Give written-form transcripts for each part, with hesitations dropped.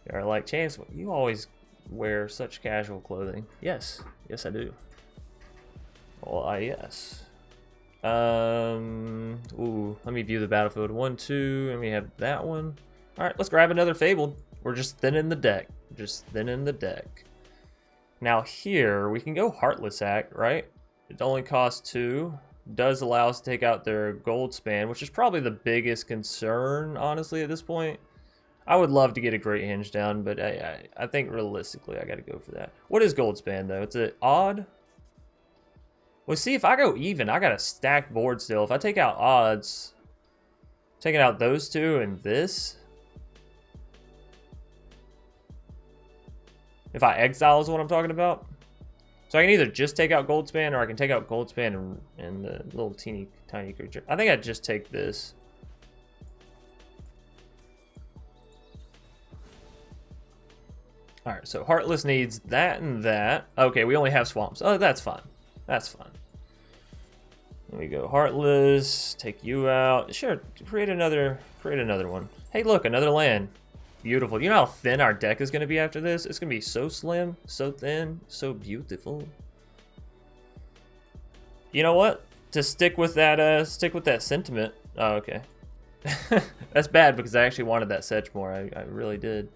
They're like, Chance, you always wear such casual clothing. Yes, yes I do. Well, yes. Ooh, let me view the battlefield. 1, 2, and we have that one. All right, let's grab another Fabled. We're just thinning the deck. Just thinning the deck. Now here, we can go Heartless Act, right? It only costs 2. Does allow us to take out their gold span, which is probably the biggest concern, honestly, at this point. I would love to get a Great Hinge down, but I think realistically I got to go for that. What is gold span, though? It's an odd. Well, see, if I go even, I got a stacked board still. If I take out odds, taking out those two and this. If I exile is what I'm talking about. So I can either just take out gold span or I can take out gold span and the little teeny tiny creature. I think I'd just take this. All right, so Heartless needs that and that. Okay, we only have swamps. Oh, that's fine. That's fine. There we go. Heartless, take you out. Sure, create another one. Hey, look, another land. Beautiful. You know how thin our deck is going to be after this? It's going to be so slim, so thin, so beautiful. You know what? To stick with that sentiment. Oh, okay. That's bad because I actually wanted that Sedgemoor. I really did.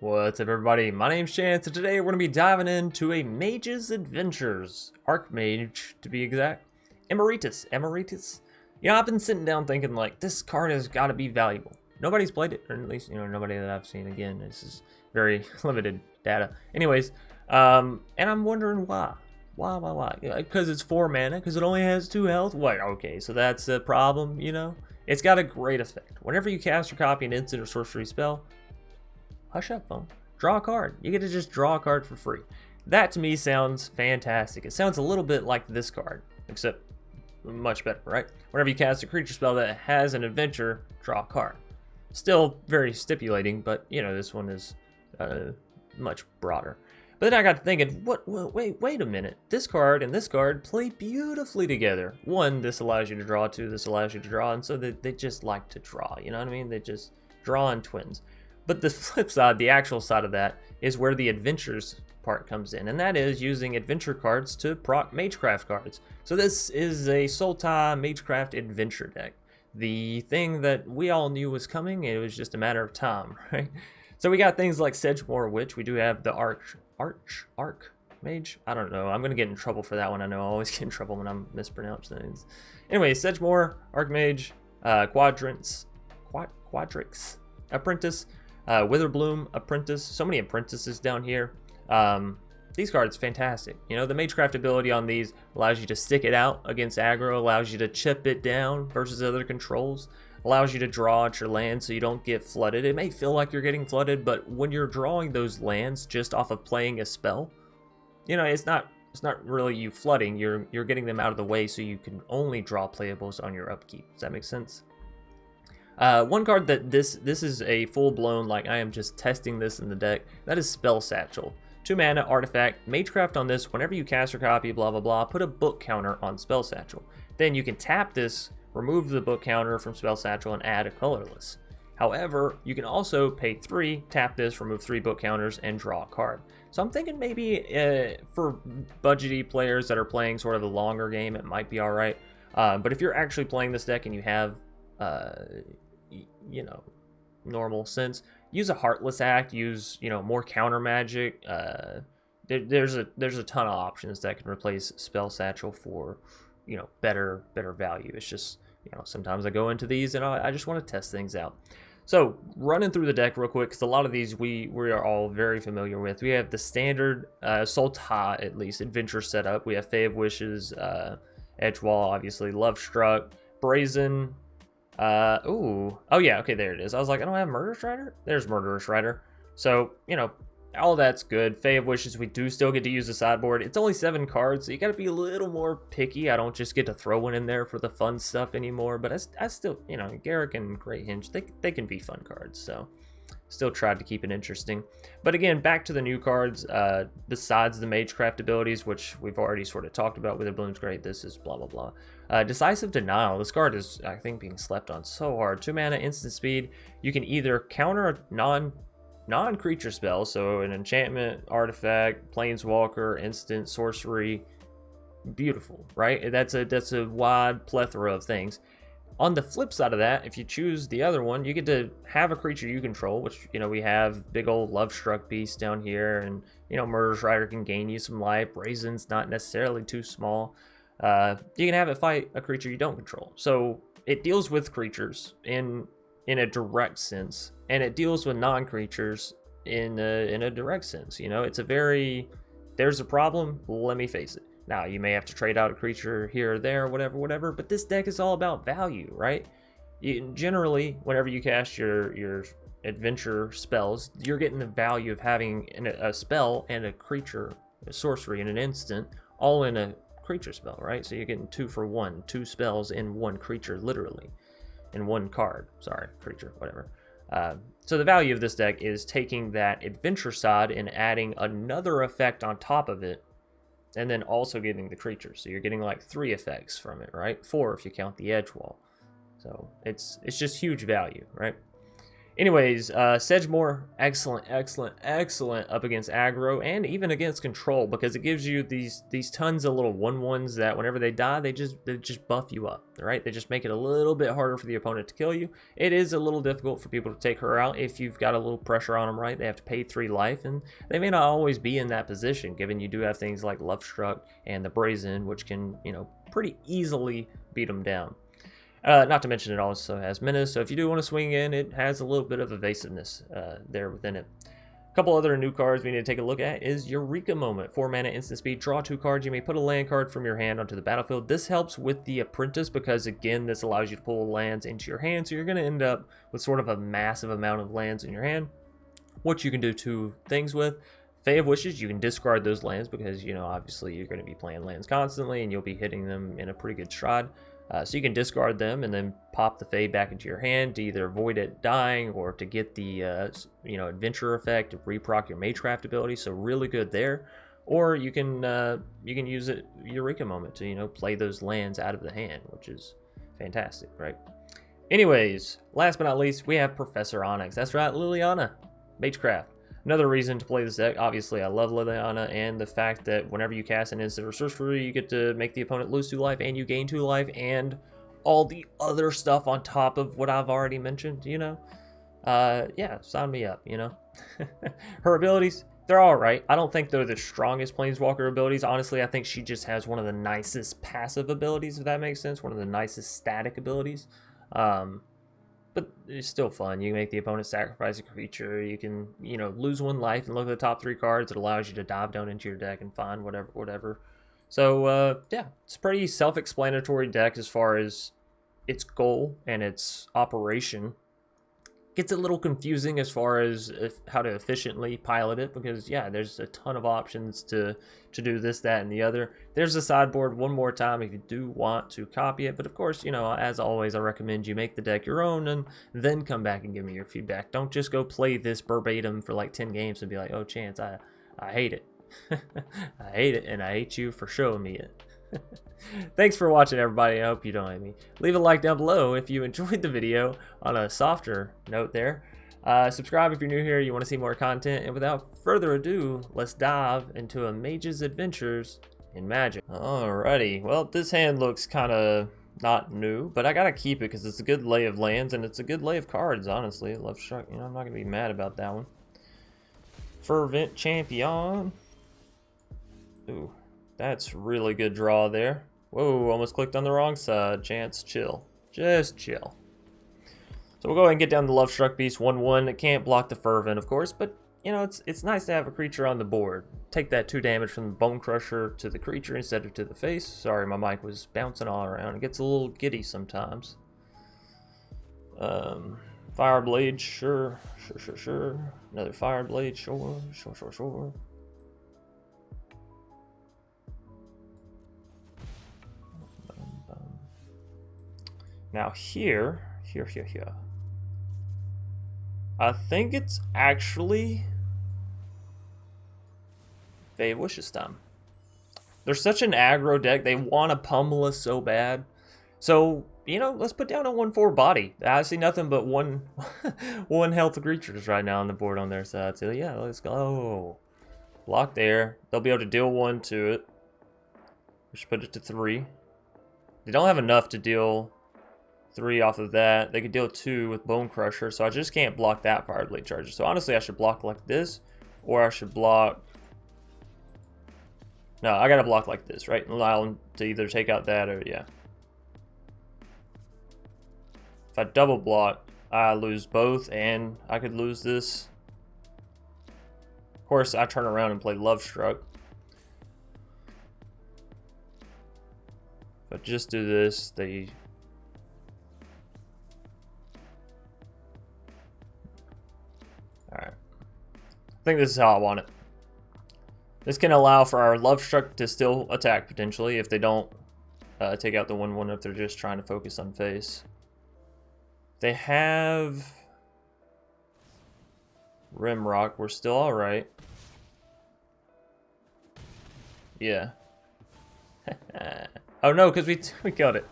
What's up, everybody? My name's Chance, and today we're going to be diving into a Mage's Adventures. Archmage, to be exact. Emeritus. You know, I've been sitting down thinking, like, this card has got to be valuable. Nobody's played it, or at least, you know, nobody that I've seen. Again, this is very limited data. Anyways, and I'm wondering why. Why? Because it's 4 mana, because it only has 2 health? Wait, okay, so that's a problem, you know? It's got a great effect. Whenever you cast or copy an instant or sorcery spell, hush up, phone. Draw a card. You get to just draw a card for free. That, to me, sounds fantastic. It sounds a little bit like this card, except much better, right? Whenever you cast a creature spell that has an adventure, draw a card. Still very stipulating, but you know, this one is much broader. But then I got to thinking, wait a minute. This card and this card play beautifully together. One, this allows you to draw. 2, this allows you to draw. And so they just like to draw, you know what I mean? They just draw in twins. But the flip side, the actual side of that, is where the adventures part comes in. And that is using adventure cards to proc Magecraft cards. So this is a Sultai Magecraft adventure deck. The thing that we all knew was coming, it was just a matter of time, right? So we got things like Sedgemoor Witch. We do have the Archmage. I don't know. I'm going to get in trouble for that one. I know I always get in trouble when I'm mispronouncing things. Anyway, Sedgemoor, Archmage, Quadrix Apprentice, Witherbloom Apprentice. So many apprentices down here. These cards, fantastic. You know, the Magecraft ability on these allows you to stick it out against aggro, allows you to chip it down versus other controls, allows you to draw at your land so you don't get flooded. It may feel like you're getting flooded, but when you're drawing those lands just off of playing a spell, you know, it's not really you flooding. You're getting them out of the way so you can only draw playables on your upkeep. Does that make sense? One card that this is a full-blown, like I am just testing this in the deck, that is Spell Satchel. 2 mana artifact. Magecraft on this, whenever you cast or copy, blah blah blah, put a book counter on Spell Satchel. Then you can tap this, remove the book counter from Spell Satchel, and add a colorless. However, you can also pay 3, tap this, remove 3 book counters, and draw a card. So I'm thinking maybe for budgety players that are playing sort of a longer game, it might be alright. But if you're actually playing this deck and you have, you know, normal sense, use a Heartless Act, use, you know, more counter magic. There's a ton of options that can replace Spell Satchel for, you know, better value. It's just, you know, sometimes I go into these and I just want to test things out. So running through the deck real quick, because a lot of these we are all very familiar with. We have the standard Sultai, at least, adventure setup. We have Fae of Wishes, Edgewall, obviously, Love Struck, Brazen. Oh yeah, okay, there it is. I was like, I don't have Murderous Rider? There's Murderous Rider. So, you know, all that's good. Fae of Wishes, we do still get to use the sideboard. It's only 7 cards, so you gotta be a little more picky. I don't just get to throw one in there for the fun stuff anymore, but I still, you know, Garrick and Great Hinge, they can be fun cards, so still tried to keep it interesting. But again, back to the new cards, besides the Magecraft abilities, which we've already sort of talked about. Witherbloom's great, this is blah blah blah. Decisive Denial, this card is, I think, being slept on so hard. 2 mana, instant speed. You can either counter a non-creature spells, so an enchantment, artifact, planeswalker, instant, sorcery, beautiful, right? That's a wide plethora of things. On the flip side of that, if you choose the other one, you get to have a creature you control, which, you know, we have big old Lovestruck Beast down here, and, you know, Murderous Rider can gain you some life. Brazen's not necessarily too small. You can have it fight a creature you don't control. So it deals with creatures in a direct sense, and it deals with non-creatures in a direct sense. You know, it's a very, there's a problem, let me face it. Now, you may have to trade out a creature here or there, whatever, but this deck is all about value, right? Generally, whenever you cast your adventure spells, you're getting the value of having a spell and a creature, a sorcery, and an instant, all in a creature spell, right? So you're getting 2 for 1, 2 spells in 1 creature, literally, in 1 card. Sorry, creature, whatever. So the value of this deck is taking that adventure side and adding another effect on top of it, and then also getting the creature. So you're getting like 3 effects from it, right? 4 if you count the edge wall. So it's just huge value, right? Anyways, Sedgemoor, excellent up against aggro and even against control, because it gives you these tons of little 1/1s that whenever they die, they just buff you up, right? They just make it a little bit harder for the opponent to kill you. It is a little difficult for people to take her out if you've got a little pressure on them, right? They have to pay 3 life, and they may not always be in that position, given you do have things like Lovestruck and the Brazen, which can, you know, pretty easily beat them down. Not to mention it also has Menace, so if you do want to swing in, it has a little bit of evasiveness there within it. A couple other new cards we need to take a look at is Eureka Moment. 4 mana instant speed, draw 2 cards. You may put a land card from your hand onto the battlefield. This helps with the Apprentice because, again, this allows you to pull lands into your hand, so you're going to end up with sort of a massive amount of lands in your hand, which you can do 2 things with. Fae of Wishes, you can discard those lands because, you know, obviously you're going to be playing lands constantly and you'll be hitting them in a pretty good stride. So you can discard them and then pop the Fae back into your hand to either avoid it dying or to get the you know, adventure effect to reproc your Magecraft ability. So really good there. Or you can use it Eureka Moment to, you know, play those lands out of the hand, which is fantastic, right? Anyways, last but not least, we have Professor Onyx. That's right, Liliana, Magecraft. Another reason to play this deck, obviously I love Liliana, and the fact that whenever you cast an instant or sorcery, you get to make the opponent lose 2 life and you gain 2 life, and all the other stuff on top of what I've already mentioned, you know? Yeah, sign me up, you know? Her abilities, they're alright. I don't think they're the strongest Planeswalker abilities. Honestly, I think she just has one of the nicest passive abilities, if that makes sense. One of the nicest static abilities. But it's still fun. You can make the opponent sacrifice a creature. You can, you know, lose 1 life and look at the top 3 cards. It allows you to dive down into your deck and find whatever. So, yeah, it's a pretty self-explanatory deck as far as its goal and its operation. Gets a little confusing as far as how to efficiently pilot it, because, yeah, there's a ton of options to do this, that, and the other. There's a sideboard one more time if you do want to copy it, but of course, you know, as always, I recommend you make the deck your own and then come back and give me your feedback. Don't just go play this verbatim for like 10 games and be like, oh, Chance, I hate it. I hate it, and I hate you for showing me it. Thanks for watching, everybody. I hope you don't hate me. Leave a like down below if you enjoyed the video on a softer note there. Subscribe if you're new here, you want to see more content. And without further ado, let's dive into a mage's adventures in Magic. Alrighty, well, this hand looks kind of not new, but I gotta keep it because it's a good lay of lands and it's a good lay of cards, honestly. Lovestruck, you know, I'm not gonna be mad about that one. Fervent Champion. Ooh. That's really good draw there. Whoa, almost clicked on the wrong side. Chance, chill. Just chill. So we'll go ahead and get down the Lovestruck Beast 1/1. It can't block the Fervent, of course, but, you know, it's nice to have a creature on the board. Take that 2 damage from the Bone Crusher to the creature instead of to the face. Sorry, my mic was bouncing all around. It gets a little giddy sometimes. Fireblade, sure. Another Fireblade, sure. Now here. I think it's actually Fae of Wishes time. They're such an aggro deck. They want to pummel us so bad. So you know, let's put down a 1/4 body. I see nothing but one health creatures right now on the board on their side. So yeah, let's go. Block there. They'll be able to deal 1 to it. We should put it to 3. They don't have enough to deal 3 off of that. They could deal 2 with Bone Crusher, so I just can't block that Fire Blade Charger. So honestly, I should block like this, or I should block... No, I gotta block like this, right? Allow them to either take out that or, yeah. If I double block, I lose both, and I could lose this. Of course, I turn around and play Love Struck. But just do this, they... Alright. I think this is how I want it. This can allow for our Love Struck to still attack, potentially, if they don't take out the 1/1, if they're just trying to focus on face. They have... Rimrock, we're still alright. Yeah. Oh no, because we killed it.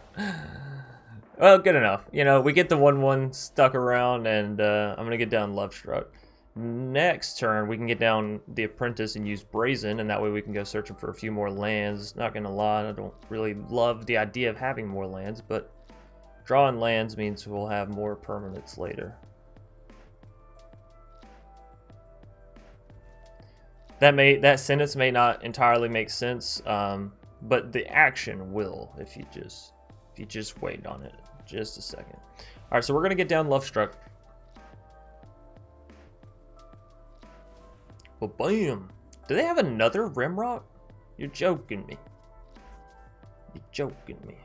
Well, good enough. You know, we get the 1/1 stuck around, and I'm going to get down Love Struck. Next turn, we can get down the Apprentice and use Brazen, and that way we can go searching for a few more lands. Not going to lie, I don't really love the idea of having more lands, but drawing lands means we'll have more permanents later. That sentence may not entirely make sense, but the action will if you just wait on it just a second. All right, so we're gonna get down Love Struck. Well, bam! Do they have another Rimrock? You're joking me. You're joking me.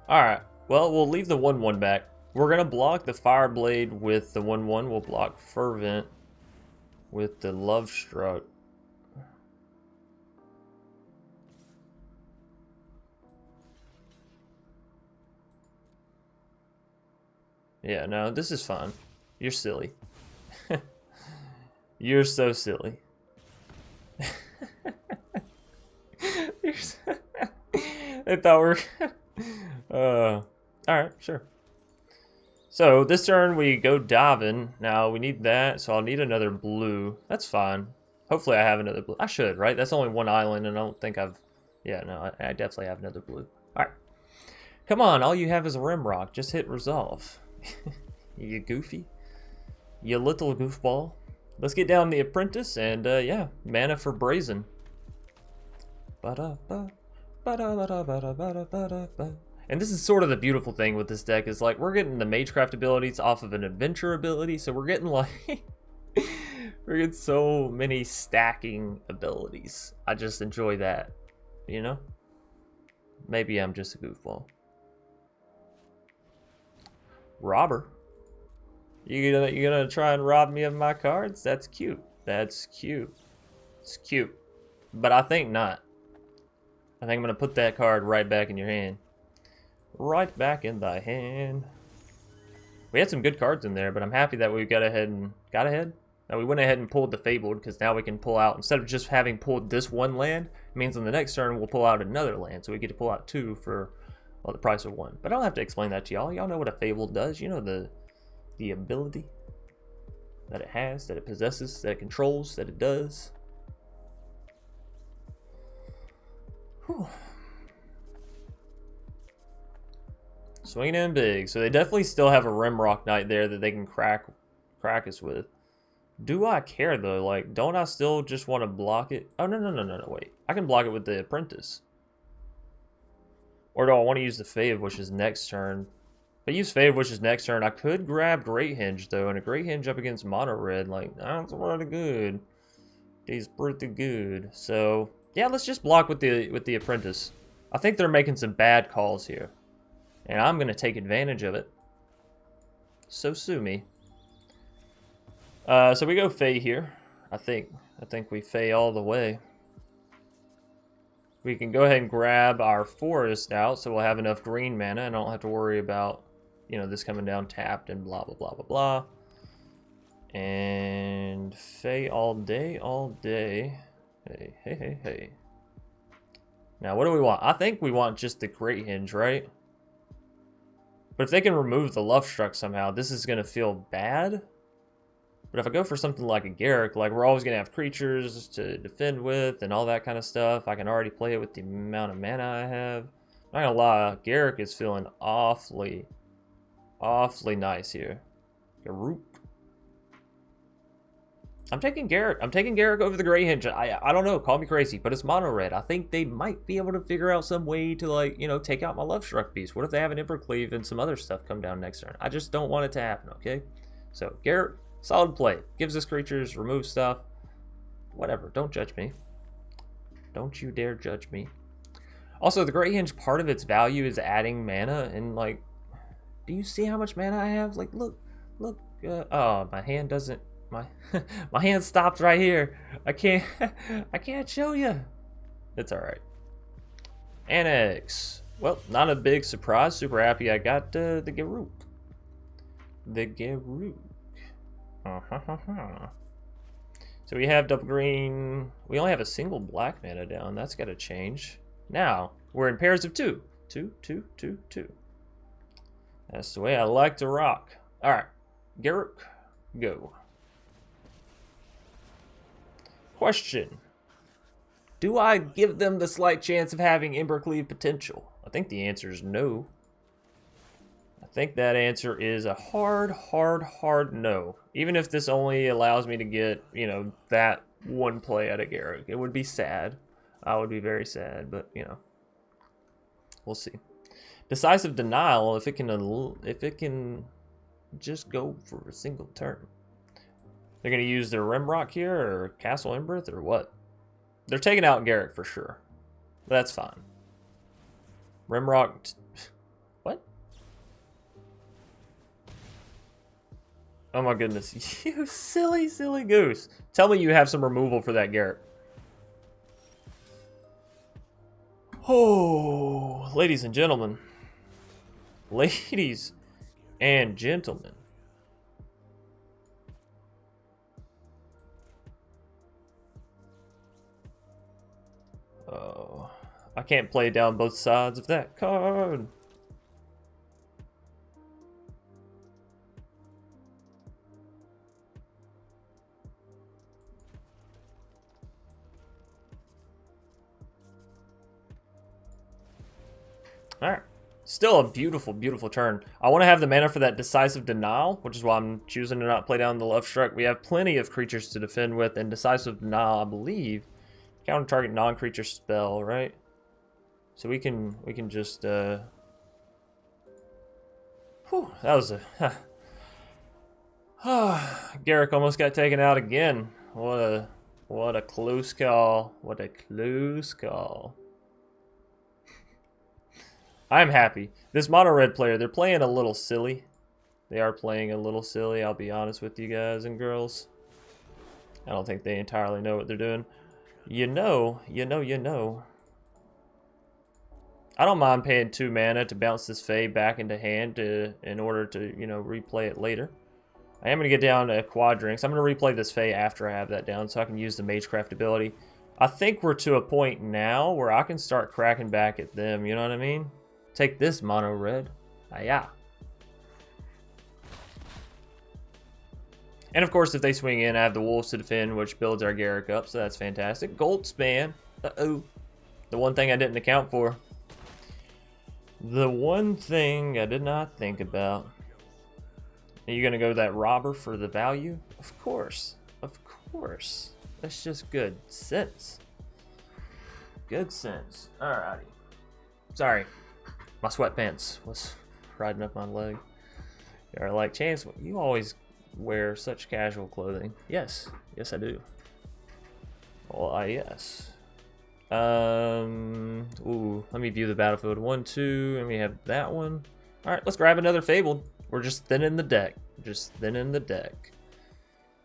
All right. Well, we'll leave the 1/1 back. We're gonna block the Fireblade with the 1/1. We'll block Fervent with the Love Struck. Yeah, no, this is fine. You're silly. You're so silly. I thought we were... Alright, sure. So, this turn we go diving. Now, we need that, so I'll need another blue. That's fine. Hopefully I have another blue. I should, right? That's only one island, and I don't think I've... Yeah, no, I definitely have another blue. Alright. Come on, all you have is a Rimrock. Just hit resolve. You goofy. You little goofball. Let's get down the Apprentice, and yeah, mana for Brazen. And this is sort of the beautiful thing with this deck, is like, we're getting the Magecraft abilities off of an Adventure ability, so we're getting like... we're getting so many stacking abilities. I just enjoy that, you know? Maybe I'm just a goofball. Robber. You gonna try and rob me of my cards? That's cute. That's cute. It's cute. But I think not. I think I'm gonna put that card right back in your hand. Right back in the hand. We had some good cards in there, but I'm happy that we got ahead. Now we went ahead and pulled the Fabled, because now we can pull out, instead of just having pulled this one land, it means on the next turn we'll pull out another land. So we get to pull out 2 for, well, the price of 1. But I don't have to explain that to y'all. Y'all know what a Fabled does. You know the ability that it has, that it possesses, that it controls, that it does. Whew. Swinging in big. So they definitely still have a Rimrock Knight there that they can crack us with. Do I care though? Like, don't I still just want to block it? Oh, no, wait. I can block it with the Apprentice. Or do I want to use the Fave, which is next turn? If I use Fave, which is next turn, I could grab Great Henge though, and a Great Henge up against Mono Red, like, that's pretty good. He's pretty good. So yeah, let's just block with the Apprentice. I think they're making some bad calls here, and I'm gonna take advantage of it. So sue me. So we go Fae here. I think we Fae all the way. We can go ahead and grab our forest out, so we'll have enough green mana, and I don't have to worry about, you know, this coming down tapped and blah, blah, blah, blah, blah. And Fae all day, all day. Hey. Now, what do we want? I think we want just the Great Henge, right? But if they can remove the Love Struck somehow, this is going to feel bad. But if I go for something like a Garruk, like we're always going to have creatures to defend with and all that kind of stuff, I can already play it with the amount of mana I have. Not going to lie, Garruk is feeling awfully nice here. Garruk. I'm taking Garruk. I'm taking Garruk over the Grey Hinge. I don't know, call me crazy, but it's mono red. I think they might be able to figure out some way to, like, you know, take out my Love Struck beast. What if they have an Embercleave and some other stuff come down next turn? I just don't want it to happen, okay? So, Garruk, solid play. Gives us creatures, removes stuff. Whatever, don't judge me. Don't you dare judge me. Also, the Grey Hinge, part of its value is adding mana, and, like, do you see how much mana I have? Like, look, oh, my hand doesn't... My hand stopped right here. I can't show you. It's all right. Annex. Well, not a big surprise. Super happy I got the Garruk. The Garruk. So we have double green. We only have a single black mana down. That's got to change. Now we're in pairs of 2. 2, 2, 2, 2. That's the way I like to rock. All right, Garruk, go. Question. Do I give them the slight chance of having Embercleave potential? I think the answer is no. I think that answer is a hard no. Even if this only allows me to get, you know, that one play out of Garruk. It would be sad. I would be very sad, but, you know. We'll see. Decisive Denial, if it can just go for a single turn. They're going to use their Rimrock here, or Castle Embereth, or what? They're taking out Garruk for sure. That's fine. Rimrock... What? Oh my goodness. You silly goose. Tell me you have some removal for that Garruk. Oh, ladies and gentlemen. Ladies and gentlemen. Oh, I can't play down both sides of that card. All right. Still a beautiful turn. I want to have the mana for that Decisive Denial, which is why I'm choosing to not play down the Love Struck. We have plenty of creatures to defend with, and Decisive Denial, I believe, counter target non-creature spell, right? So we can just whew, that was a Garruk almost got taken out again. What a close call. What a close call. I'm happy. This mono red player, they're playing a little silly. They are playing a little silly, I'll be honest with you guys and girls. I don't think they entirely know what they're doing. You know. I don't mind paying 2 mana to bounce this Fae back into hand in order to, you know, replay it later. I am going to get down to Quadrinks. I'm going to replay this Fae after I have that down so I can use the Magecraft ability. I think we're to a point now where I can start cracking back at them, you know what I mean? Take this, mono red. Ah-ya. And of course, if they swing in, I have the Wolves to defend, which builds our Garruk up, so that's fantastic. Goldspan. Uh-oh. The one thing I didn't account for. The one thing I did not think about. Are you going to go that robber for the value? Of course. Of course. That's just good sense. Good sense. Alrighty. Sorry. My sweatpants was riding up my leg. You're like, Chance, you always wear such casual clothing. Yes. Yes, I do. Well, yes. Ooh, let me view the battlefield. 1, 2, and we have that one. Alright, let's grab another Fabled. We're just thinning the deck. Just thinning the deck.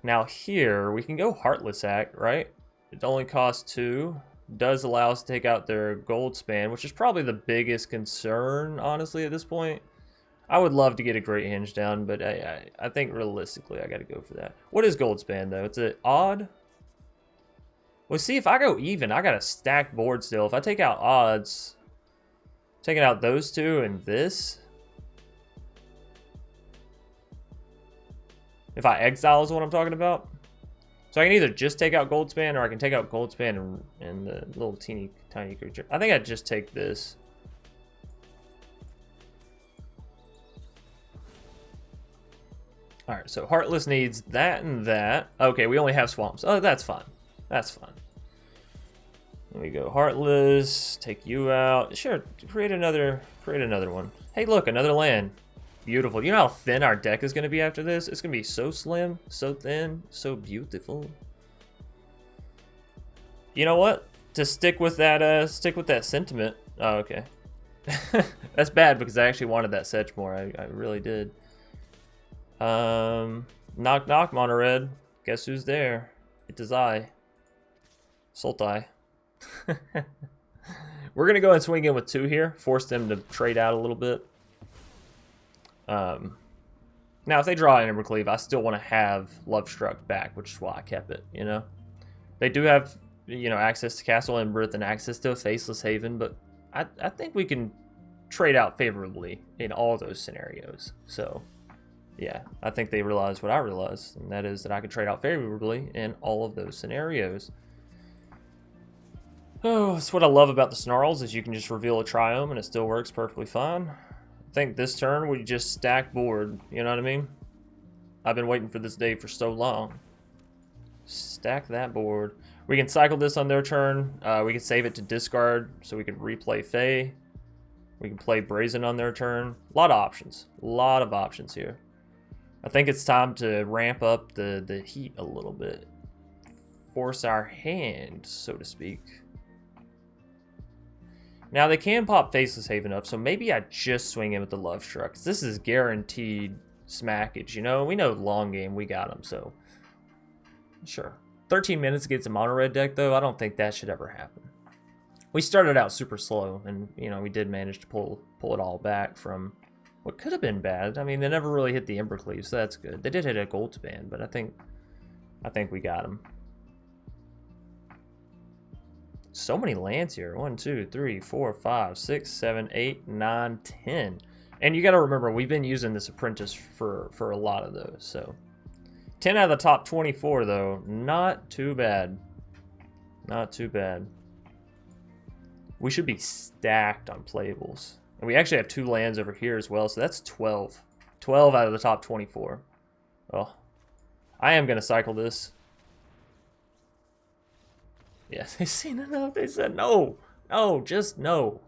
Now here, we can go Heartless Act, right? It only costs 2. Does allow us to take out their Goldspan, which is probably the biggest concern, honestly, at this point. I would love to get a Great Hinge down, but I think realistically I gotta go for that. What is Goldspan, though? It's an odd? Well, see, if I go even, I got a stacked board still. If I take out odds, taking out those two and this, If I exile is what I'm talking about. So I can either just take out Goldspan, or I can take out Goldspan and the little tiny creature. I think I'd just take this. Alright, so Heartless needs that and that. Okay, we only have swamps. Oh, that's fine. That's fine. There we go. Heartless, take you out. Sure, create another one. Hey, look, another land. Beautiful. You know how thin our deck is going to be after this? It's going to be so slim, so thin, so beautiful. You know what? To stick with that sentiment. Oh, okay. That's bad because I actually wanted that Sedge more. I really did. Knock knock, mono red. Guess who's there? It is I. Sultai. We're gonna go ahead and swing in with 2 here. Force them to trade out a little bit. Now if they draw an Embercleave, I still want to have Lovestruck back, which is why I kept it, you know. They do have, you know, access to Castle Embereth and access to a Faceless Haven, but I think we can trade out favorably in all those scenarios. So yeah, I think they realized what I realized, and that is that I can trade out favorably in all of those scenarios. Oh, that's what I love about the Snarls, is you can just reveal a Triome and it still works perfectly fine. I think this turn we just stack board, you know what I mean? I've been waiting for this day for so long. Stack that board. We can cycle this on their turn. We can save it to discard so we can replay Fae. We can play Brazen on their turn. A lot of options. A lot of options here. I think it's time to ramp up the heat a little bit. Force our hand, so to speak. Now they can pop Faceless Haven up, so maybe I just swing in with the Lovestruck, because this is guaranteed smackage, you know? We know long game, we got them, so sure. 13 minutes against a mono red deck, though, I don't think that should ever happen. We started out super slow, and, you know, we did manage to pull it all back from what could have been bad. I mean, they never really hit the Embercleave, so that's good. They did hit a Goldspan, but I think we got them. So many lands here. 1, 2, 3, 4, 5, 6, 7, 8, 9, 10. And you got to remember, we've been using this Apprentice for a lot of those. So 10 out of the top 24, though. Not too bad. Not too bad. We should be stacked on playables. And we actually have 2 lands over here as well. So that's 12. 12 out of the top 24. Oh, I am going to cycle this. Yeah, they seen enough. They said no. No, just no.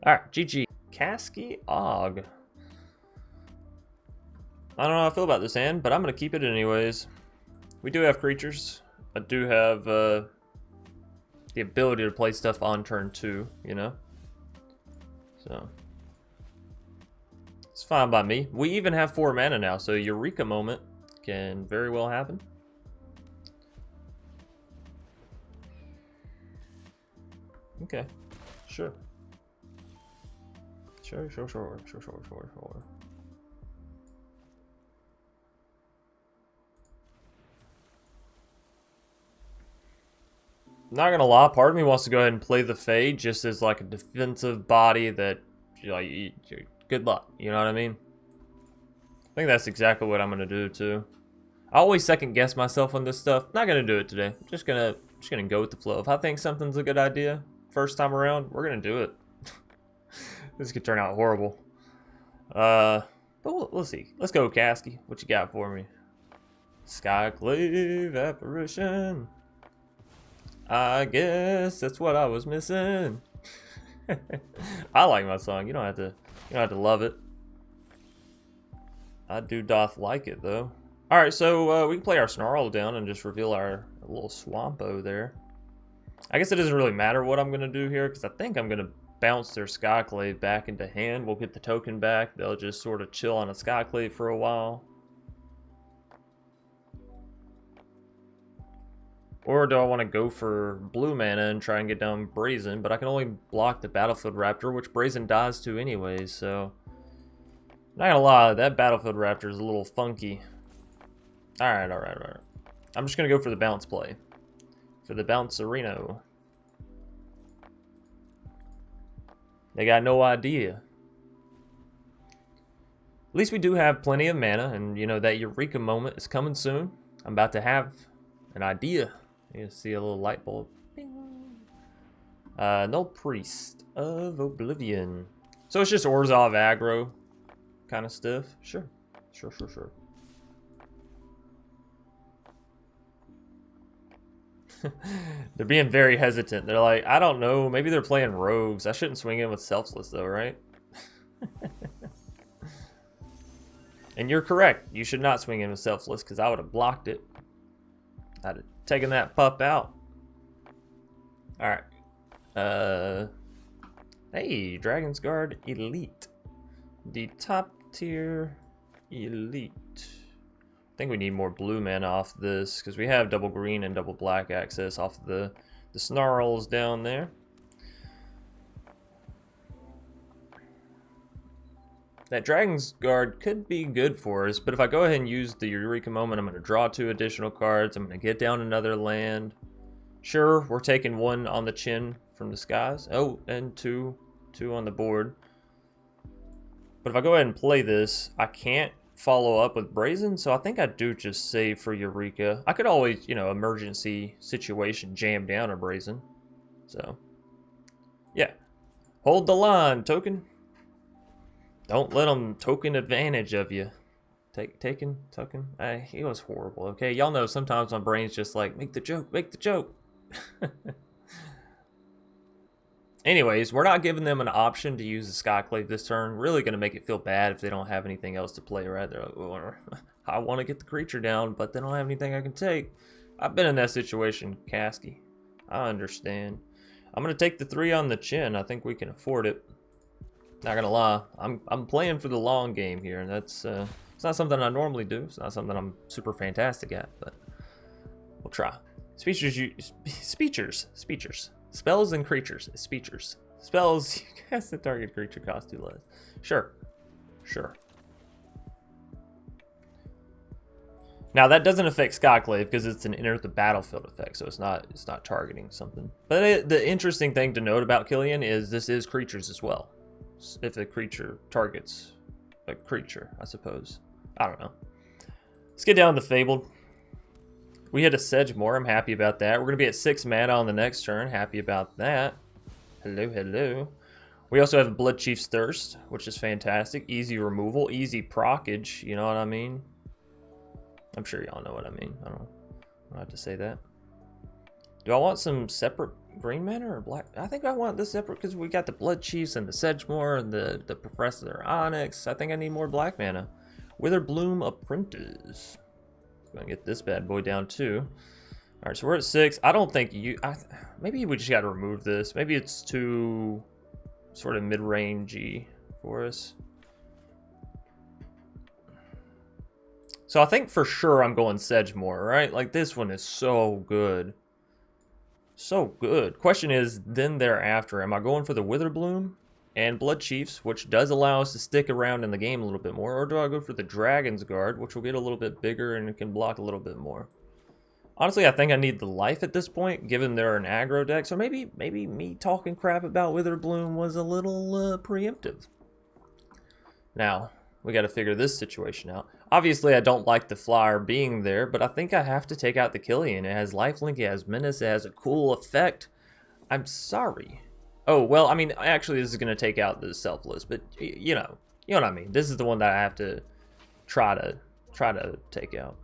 Alright, GG. Kasky Og. I don't know how I feel about this hand, but I'm going to keep it anyways. We do have creatures. I do have the ability to play stuff on turn 2, you know? So it's fine by me. We even have 4 mana now, so Eureka moment can very well happen. Okay, sure. Sure. Not gonna lie, part of me wants to go ahead and play the Fae just as like a defensive body that, like, good luck, you know what I mean? I think that's exactly what I'm gonna do too. I always second guess myself on this stuff. Not gonna do it today. Just gonna go with the flow. If I think something's a good idea first time around, we're gonna do it. This could turn out horrible. But we'll see. Let's go, Kasky. What you got for me? Skyclave apparition. I guess that's what I was missing. I like my song. You don't have to love it. I do doth like it though. All right, so we can play our Snarl down and just reveal our little Swampo there. I guess it doesn't really matter what I'm gonna do here because I think I'm gonna bounce their Skyclave back into hand. We'll get the token back. They'll just sort of chill on a Skyclave for a while. Or do I want to go for blue mana and try and get down Brazen, but I can only block the Battlefield Raptor, which Brazen dies to anyways, so... Not gonna lie, that Battlefield Raptor is a little funky. Alright. I'm just gonna go for the bounce play. For the bounce Arena. They got no idea. At least we do have plenty of mana, and you know that Eureka moment is coming soon. I'm about to have an idea. You see a little light bulb. Null Priest of Oblivion. So it's just Orzhov aggro kind of stuff. Sure. Sure. They're being very hesitant. They're like, I don't know, maybe they're playing rogues. I shouldn't swing in with Selfless though, right? And you're correct. You should not swing in with Selfless because I would have blocked it. I'd have taken that pup out. Alright. Hey, Dragon's Guard Elite. The top tier Elite. I think we need more blue mana off this because we have double green and double black access off the snarls down there. That Dragon's Guard could be good for us, but if I go ahead and use the Eureka moment, I'm going to draw 2 additional cards. I'm going to get down another land. Sure, we're taking 1 on the chin from the skies. Oh, and two on the board. But if I go ahead and play this, I can't follow up with Brazen, so I think I do just save for Eureka. I could always, you know, emergency situation jam down a Brazen. So, yeah. Hold the line, token. Don't let them token advantage of you. Token. He was horrible, okay? Y'all know sometimes my brain's just like, make the joke. Anyways, we're not giving them an option to use the Skyclave this turn. Really going to make it feel bad if they don't have anything else to play, right? They're like, well, I want to get the creature down, but they don't have anything I can take. I've been in that situation, Kasky. I understand. I'm going to take the 3 on the chin. I think we can afford it. Not gonna lie, I'm playing for the long game here, and that's it's not something I normally do. It's not something I'm super fantastic at, but we'll try. Speechers. Spells and creatures. Speechers. Spells. You cast the target creature cost 2 less. Sure. Now that doesn't affect Skyclave because it's an enter the battlefield effect, so it's not targeting something. But the interesting thing to note about Killian is this is creatures as well. If the creature targets a creature, I suppose. I don't know. Let's get down to Fabled. We hit a Sedgemoor. I'm happy about that. We're going to be at 6 mana on the next turn. Happy about that. Hello. We also have Blood Chief's Thirst, which is fantastic. Easy removal. Easy proccage. You know what I mean? I'm sure y'all know what I mean. I don't have to say that. Do I want some separate green mana or black? I think I want this separate because we got the Blood Chiefs and the Sedgemoor and the Professor Onyx. I think I need more black mana. Witherbloom Apprentice. Gonna get this bad boy down too. Alright, so we're at 6. I don't think maybe we just gotta remove this. Maybe it's too sort of mid-rangey for us. So I think for sure I'm going Sedgemoor, right? Like this one is so good. So good. Question is, then thereafter, am I going for the Witherbloom and Blood Chiefs, which does allow us to stick around in the game a little bit more, or do I go for the Dragon's Guard, which will get a little bit bigger and it can block a little bit more? Honestly, I think I need the life at this point, given they're an aggro deck, so maybe me talking crap about Witherbloom was a little preemptive. Now, we got to figure this situation out. Obviously, I don't like the flyer being there, but I think I have to take out the Killian. It has lifelink, it has menace, it has a cool effect. I'm sorry. Oh, well, I mean, actually, this is going to take out the Selfless, but you know what I mean. This is the one that I have to try to take out.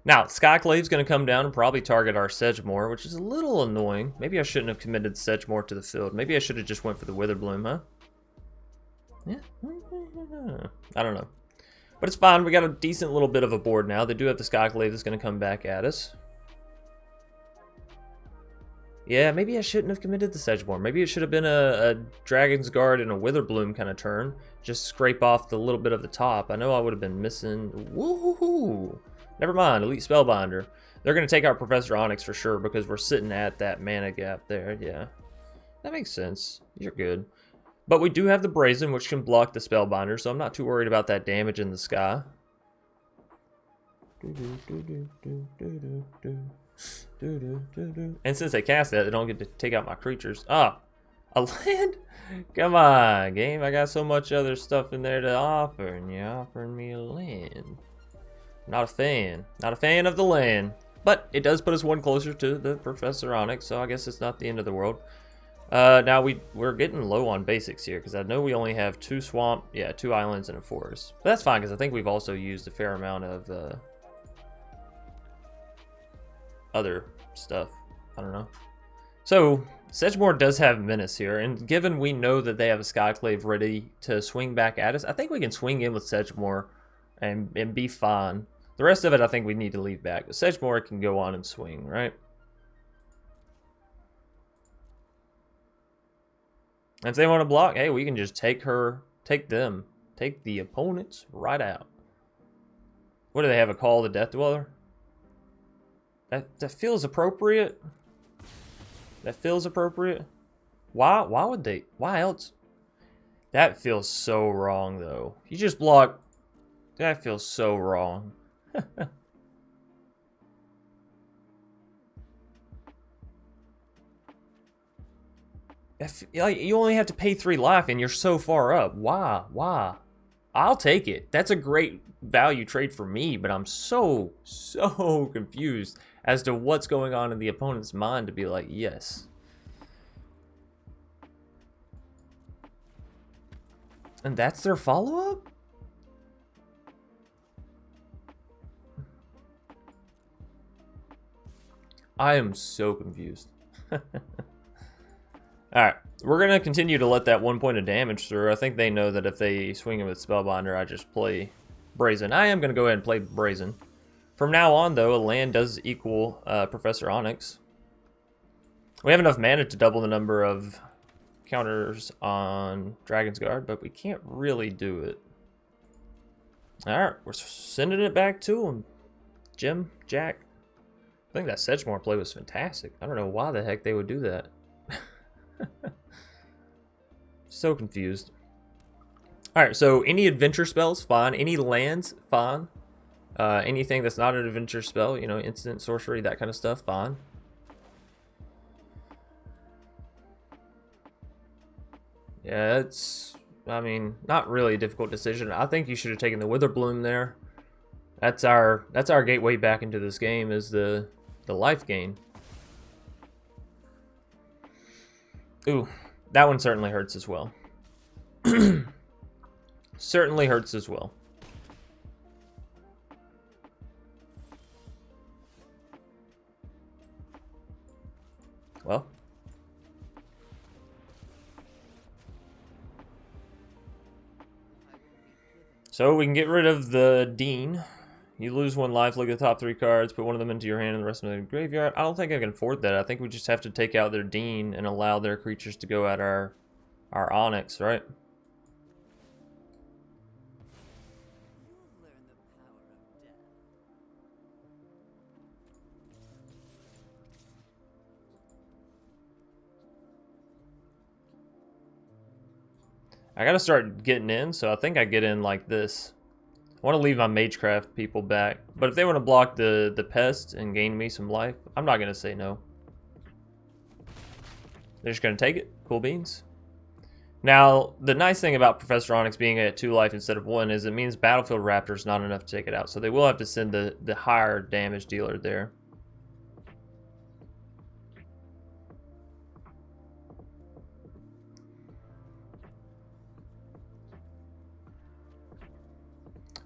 Now, Skyclave's going to come down and probably target our Sedgemoor, which is a little annoying. Maybe I shouldn't have committed Sedgemoor to the field. Maybe I should have just went for the Witherbloom, huh? Yeah, I don't know. But it's fine. We got a decent little bit of a board now. They do have the Skyclave that's going to come back at us. Yeah, maybe I shouldn't have committed the Sedgemoor. Maybe it should have been a Dragon's Guard and a Witherbloom kind of turn. Just scrape off the little bit of the top. I know I would have been missing. Woohoo! Never mind. Elite Spellbinder. They're going to take out Professor Onyx for sure because we're sitting at that mana gap there. Yeah, that makes sense. You're good. But we do have the Brazen, which can block the Spellbinder, so I'm not too worried about that damage in the sky. And since they cast that, they don't get to take out my creatures. Ah, A land? Come on, game. I got so much other stuff in there to offer, and you're offering me a land. Not a fan. Not a fan of the land. But it does put us one closer to the Professor Onyx, so I guess it's not the end of the world. Now we're getting low on basics here, because I know we only have 2 swamp, yeah, 2 islands and a forest. But that's fine, because I think we've also used a fair amount of other stuff. I don't know. So, Sedgemoor does have Menace here, and given we know that they have a Skyclave ready to swing back at us, I think we can swing in with Sedgemoor and be fine. The rest of it, I think we need to leave back. But Sedgemoor can go on and swing, right? And if they want to block, hey, we can just take the opponents right out. What do they have, a Call of the Death Dweller? That feels appropriate. That feels appropriate. Why would they? Why else? That feels so wrong, though. You just block. That feels so wrong. Like, you only have to pay 3 life, and you're so far up. Why? I'll take it. That's a great value trade for me, but I'm so confused as to what's going on in the opponent's mind to be like, yes. And that's their follow-up? I am so confused. Alright, we're going to continue to let that 1 point of damage through. I think they know that if they swing it with Spellbinder, I just play Brazen. I am going to go ahead and play Brazen. From now on, though, a land does equal Professor Onyx. We have enough mana to double the number of counters on Dragon's Guard, but we can't really do it. Alright, we're sending it back to him. Jim, Jack. I think that Sedgemoor play was fantastic. I don't know why the heck they would do that. So confused. Alright, so any adventure spells, fine. Any lands, fine. Anything that's not an adventure spell, you know, instant sorcery, that kind of stuff, fine. Yeah, it's, I mean, not really a difficult decision. I think you should have taken the Witherbloom there. That's our gateway back into this game, is the life gain. Ooh, that one certainly hurts as well. Certainly hurts as well. Well. So we can get rid of the Dean. You lose 1 life, look at the top 3 cards, put one of them into your hand and the rest of them in the graveyard. I don't think I can afford that. I think we just have to take out their Dean and allow their creatures to go at our Onyx, right? I gotta start getting in, so I think I get in like this. I want to leave my Magecraft people back, but if they want to block the pest and gain me some life, I'm not gonna say no. They're just gonna take it. Cool beans. Now, the nice thing about Professor Onyx being at 2 life instead of 1 is it means Battlefield Raptor's not enough to take it out, so they will have to send the higher damage dealer there.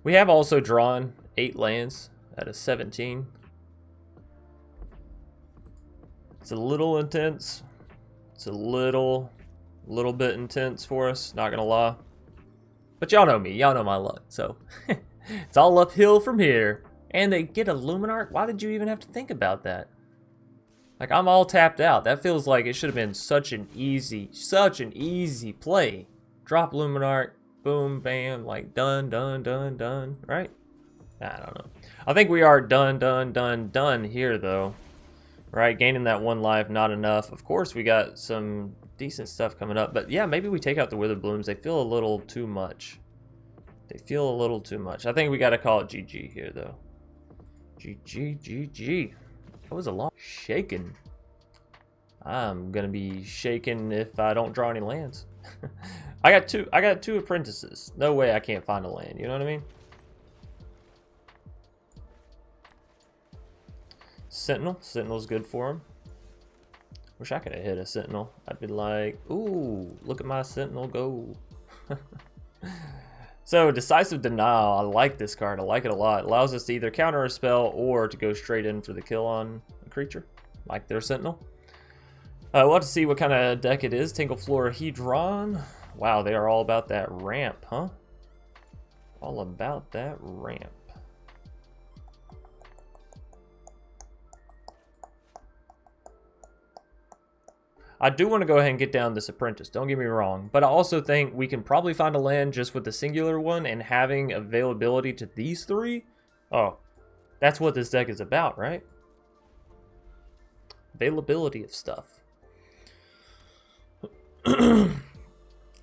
We have also drawn 8 lands out of 17. It's a little intense. It's a little bit intense for us, not gonna lie. But y'all know me, y'all know my luck, so it's all uphill from here. And they get a Luminarch? Why did you even have to think about that? Like, I'm all tapped out. That feels like it should have been such an easy play. Drop Luminarch. Boom, bam, like done, right? I don't know. I think we are done here, though. Right, gaining that 1 life, not enough. Of course, we got some decent stuff coming up. But yeah, maybe we take out the Witherblooms. They feel a little too much. They feel a little too much. I think we got to call it GG here, though. GG. That was a long shaking. I'm gonna be shaking if I don't draw any lands. I got two apprentices. No way I can't find a land, you know what I mean? Sentinel. Sentinel's good for him. Wish I could have hit a Sentinel. I'd be like, ooh, look at my Sentinel go. So, Decisive Denial. I like this card. I like it a lot. It allows us to either counter a spell or to go straight in for the kill on a creature, like their Sentinel. We'll have to see what kind of deck it is. Tinkleflorahedron. Wow, they are all about that ramp, huh? All about that ramp. I do want to go ahead and get down this Apprentice, don't get me wrong, but I also think we can probably find a land just with the singular one, and having availability to these three. Oh, that's what this deck is about, right? Availability of stuff.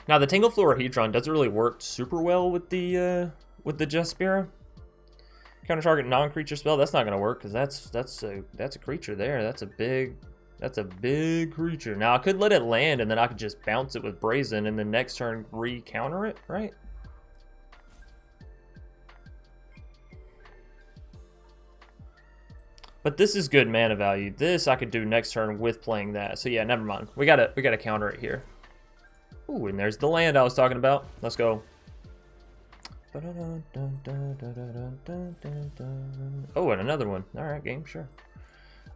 Now the Tinkleflorahedron doesn't really work super well with the Jespera. Counter target non-creature spell. That's not going to work because that's a creature there. That's a big creature. Now I could let it land and then I could just bounce it with Brazen and then next turn re-counter it, right? But this is good mana value. This I could do next turn with playing that. So yeah, never mind. We gotta counter it here. Ooh, and there's the land I was talking about. Let's go. Oh, and another one. All right, game, sure.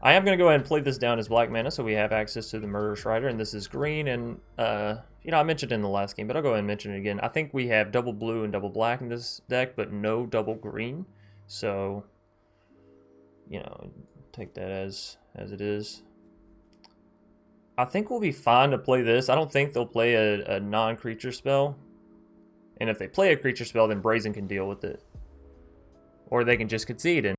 I am going to go ahead and play this down as black mana, so we have access to the Murderous Rider, and this is green, and, you know, I mentioned it in the last game, but I'll go ahead and mention it again. I think we have double blue and double black in this deck, but no double green, so, you know, take that as it is. I think we'll be fine to play this. I don't think they'll play a non-creature spell, and if they play a creature spell, then Brazen can deal with it. Or they can just concede